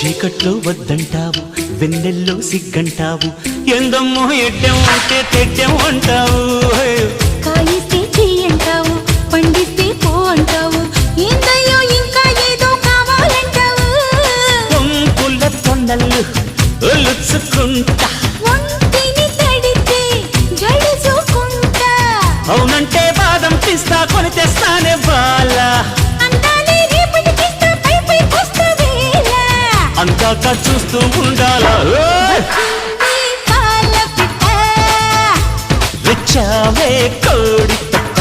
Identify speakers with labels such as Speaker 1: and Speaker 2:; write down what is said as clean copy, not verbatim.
Speaker 1: చీకట్లో వద్దంటావు, వెన్నెల్లో సిగ్గంటావు, ఎందమ్మో ఎడ్డెం అంటే తెడ్డెం అంటావు.
Speaker 2: కాయిస్తే చెయ్యంటావు, పండిస్తే పో అంటావు, ఏందయ్యో ఇంకా ఏదో కావాలంటావు.
Speaker 1: పొంపుల తొండలు ఒలుచుకుంటా,
Speaker 2: ఒంటిని తడితే జడుచుకుంటా,
Speaker 1: అవునంటే బాదం పిస్తా కొని తెస్తానే బాలా,
Speaker 2: అందాలే రేపటికిస్తా పై పైకొస్తా వేళ.
Speaker 1: అందాక చూస్తూ ఉండాలా.
Speaker 2: వచ్చింది పాల పిట్ట,
Speaker 1: రిచ్చావే కోడి పెట్ట.